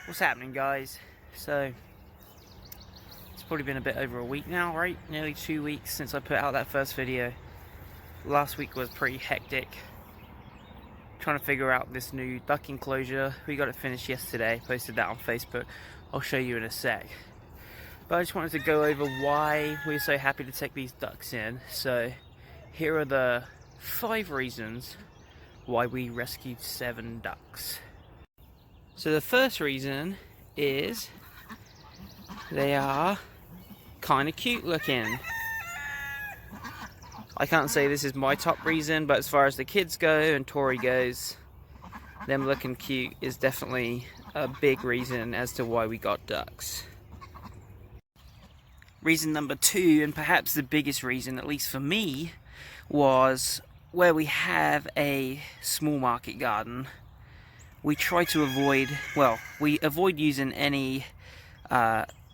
What's happening, guys? So it's probably been a bit over a week now, right? Nearly 2 weeks since I put out that first video. Last week was pretty hectic, trying to figure out this new duck enclosure. We got it finished yesterday, posted that on Facebook. I'll show you in a sec. But I just wanted to go over why we're so happy to take these ducks in. So here are the 5 reasons why we rescued 7 ducks. So the first reason is they are kind of cute looking. I can't say this is my top reason, but as far as the kids go and Torri goes, them looking cute is definitely a big reason as to why we got ducks. Reason number 2, and perhaps the biggest reason, at least for me, was where we have a small market garden. We try to avoid, we avoid using any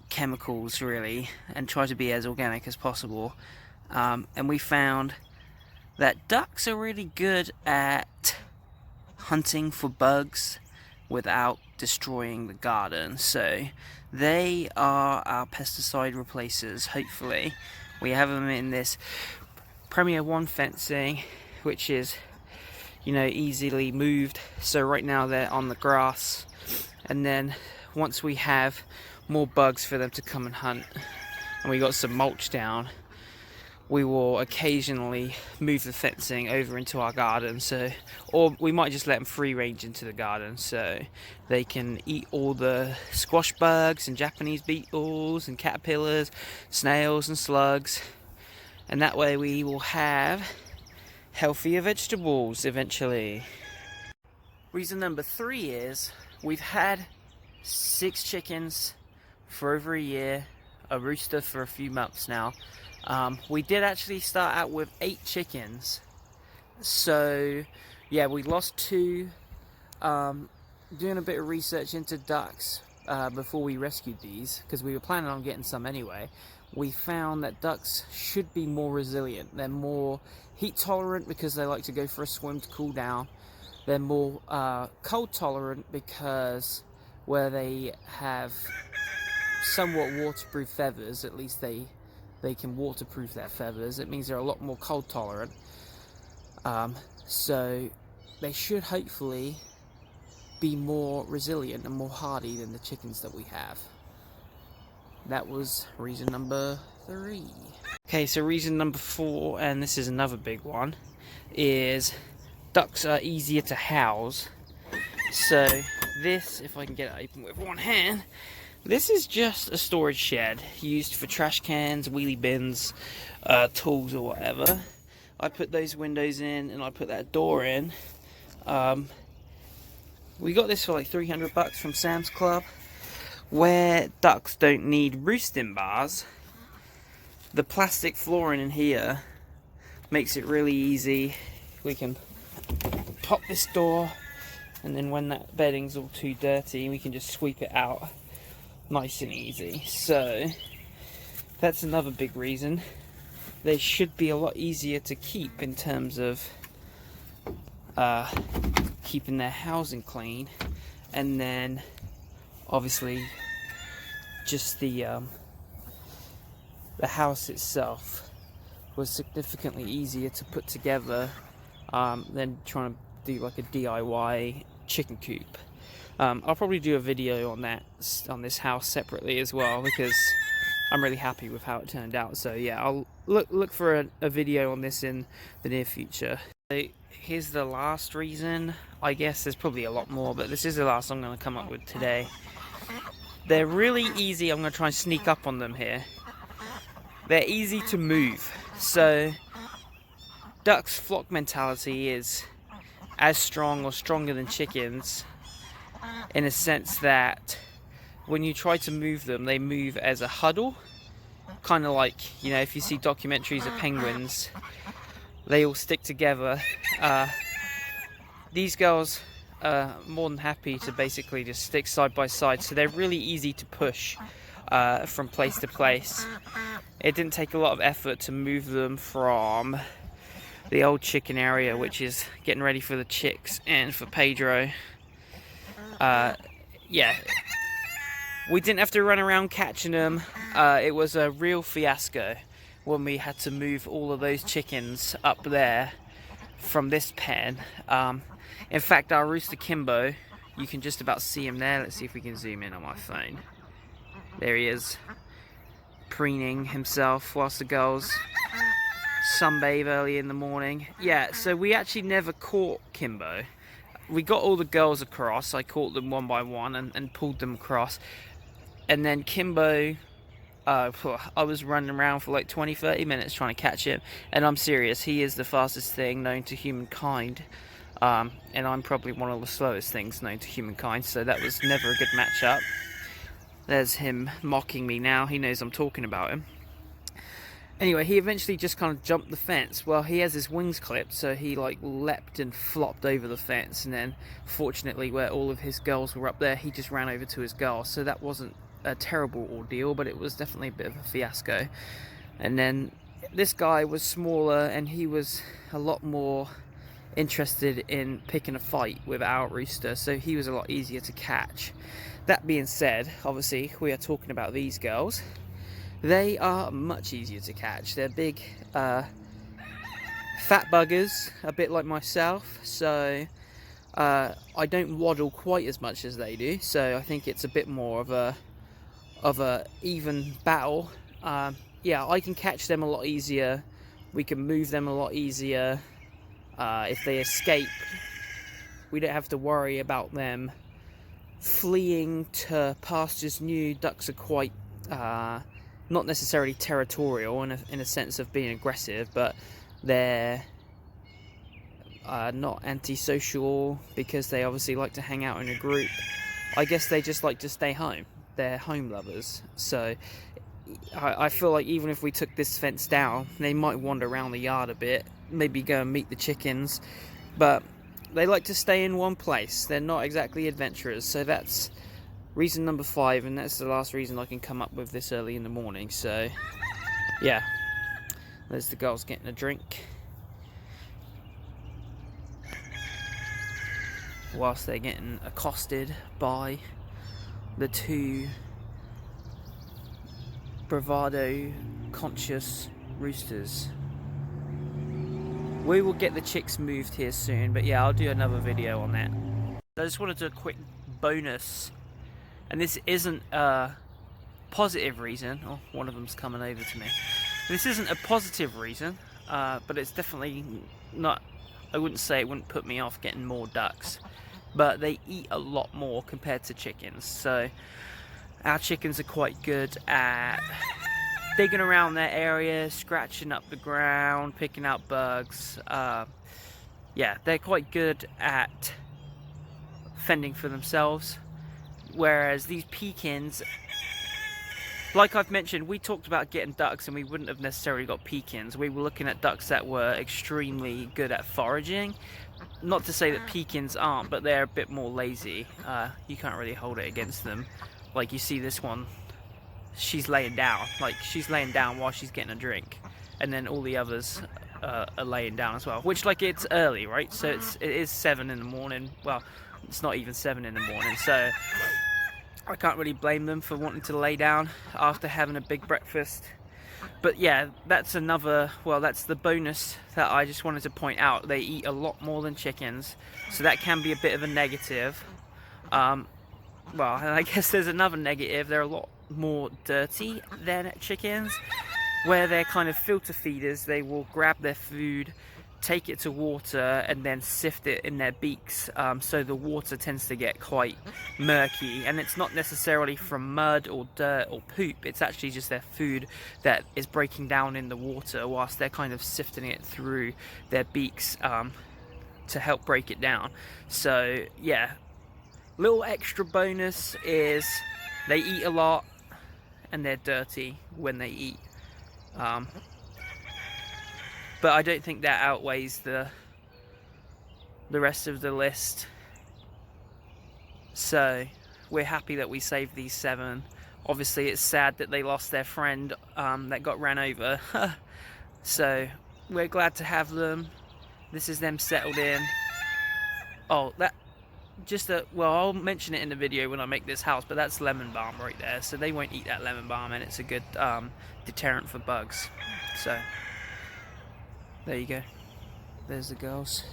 chemicals really, and try to be as organic as possible. And we found that ducks are really good at hunting for bugs without destroying the garden. So they are our pesticide replacers, hopefully. We have them in this Premier 1 fencing, which is, you know, easily moved. So right now they're on the grass, and then once we have more bugs for them to come and hunt and we got some mulch down, we will occasionally move the fencing over into our garden. So, or we might just let them free range into the garden so they can eat all the squash bugs and Japanese beetles and caterpillars, snails and slugs, and that way we will have healthier vegetables eventually. Reason number 3 is we've had 6 chickens for over a year, a rooster for a few months now. We did actually start out with 8 chickens, so yeah, we lost 2 doing a bit of research into ducks before we rescued these, because we were planning on getting some anyway. We found that ducks should be more resilient. They're more heat tolerant because they like to go for a swim to cool down. They're more cold tolerant because where they have somewhat waterproof feathers, at least they can waterproof their feathers. It means they're a lot more cold tolerant. So they should hopefully be more resilient and more hardy than the chickens that we have. That was reason number 3. Okay, so reason number 4, and this is another big one, is ducks are easier to house. So this, if I can get it open with one hand, this is just a storage shed used for trash cans, wheelie bins, tools or whatever. I put those windows in and I put that door in. We got this for like $300 from Sam's Club. Where ducks don't need roosting bars, the plastic flooring in here makes it really easy. We can pop this door, and then when that bedding's all too dirty, we can just sweep it out nice and easy. So that's another big reason. They should be a lot easier to keep in terms of keeping their housing clean, and then obviously just the house itself was significantly easier to put together than trying to do like a DIY chicken coop. I'll probably do a video on this house separately as well, because I'm really happy with how it turned out. So yeah, I'll look for a video on this in the near future. So here's the last reason. I guess there's probably a lot more, but this is the last I'm going to come up with today. They're really easy. I'm going to try and sneak up on them here. They're easy to move. So ducks' flock mentality is as strong or stronger than chickens, in a sense that when you try to move them, they move as a huddle. Kind of like, you know, if you see documentaries of penguins, they all stick together. These girls are more than happy to basically just stick side by side, so they're really easy to push from place to place. It didn't take a lot of effort to move them from the old chicken area, which is getting ready for the chicks and for Pedro. Yeah, We didn't have to run around catching them. It was a real fiasco when we had to move all of those chickens up there from this pen. In fact, our rooster Kimbo, you can just about see him there. Let's see if we can zoom in on my phone. There he is, preening himself whilst the girls sunbathe early in the morning. Yeah, so we actually never caught Kimbo. We got all the girls across. I caught them one by one and pulled them across. And then Kimbo, I was running around for like 20-30 minutes trying to catch him. And I'm serious, he is the fastest thing known to humankind. And I'm probably one of the slowest things known to humankind, so that was never a good matchup. There's him mocking me now. He knows I'm talking about him. Anyway, he eventually just kind of jumped the fence. Well, he has his wings clipped, so he like leapt and flopped over the fence. And then, fortunately, where all of his girls were up there, he just ran over to his girls. So that wasn't a terrible ordeal, but it was definitely a bit of a fiasco. And then this guy was smaller, and he was a lot more interested in picking a fight with our rooster, so he was a lot easier to catch. That being said, obviously we are talking about these girls. They are much easier to catch. They're big fat buggers, a bit like myself, so I don't waddle quite as much as they do, so I think it's a bit more of a even battle. Yeah, I can catch them a lot easier. We can move them a lot easier. If they escape, we don't have to worry about them fleeing to pastures new. Ducks are quite not necessarily territorial in a sense of being aggressive, but they're not antisocial because they obviously like to hang out in a group. I guess they just like to stay home. They're home lovers. So I feel like even if we took this fence down, they might wander around the yard a bit, maybe go and meet the chickens, but they like to stay in one place. They're not exactly adventurers, so that's reason number 5, and that's the last reason I can come up with this early in the morning. So yeah, there's the girls getting a drink whilst they're getting accosted by the 2 bravado conscious roosters. We will get the chicks moved here soon, but yeah, I'll do another video on that. I just wanted to do a quick bonus, and this isn't a positive reason. Oh, one of them's coming over to me. This isn't a positive reason, but it's definitely not, I wouldn't say it wouldn't put me off getting more ducks, but they eat a lot more compared to chickens. So our chickens are quite good at digging around their area, scratching up the ground, picking out bugs. Yeah, they're quite good at fending for themselves. Whereas these pekins, like I've mentioned, we talked about getting ducks and we wouldn't have necessarily got pekins. We were looking at ducks that were extremely good at foraging. Not to say that pekins aren't, but they're a bit more lazy. You can't really hold it against them. Like you see this one, she's laying down. Like she's laying down while she's getting a drink, and then all the others are laying down as well. Which, like, it's early, right? So it is 7 in the morning. Well, it's not even 7 in the morning. So I can't really blame them for wanting to lay down after having a big breakfast. But yeah, that's another. Well, that's the bonus that I just wanted to point out. They eat a lot more than chickens, so that can be a bit of a negative. Well, and I guess there's another negative. They're a lot more dirty than chickens, where they're kind of filter feeders. They will grab their food, take it to water, and then sift it in their beaks. So the water tends to get quite murky, and it's not necessarily from mud or dirt or poop. It's actually just their food that is breaking down in the water whilst they're kind of sifting it through their beaks to help break it down. So yeah, little extra bonus is they eat a lot and they're dirty when they eat. But I don't think that outweighs the rest of the list. So we're happy that we saved these 7. Obviously it's sad that they lost their friend that got ran over. So we're glad to have them. This is them settled in. Oh, well, I'll mention it in the video when I make this house, but that's lemon balm right there, so they won't eat that lemon balm, and it's a good deterrent for bugs. So there you go. There's the girls.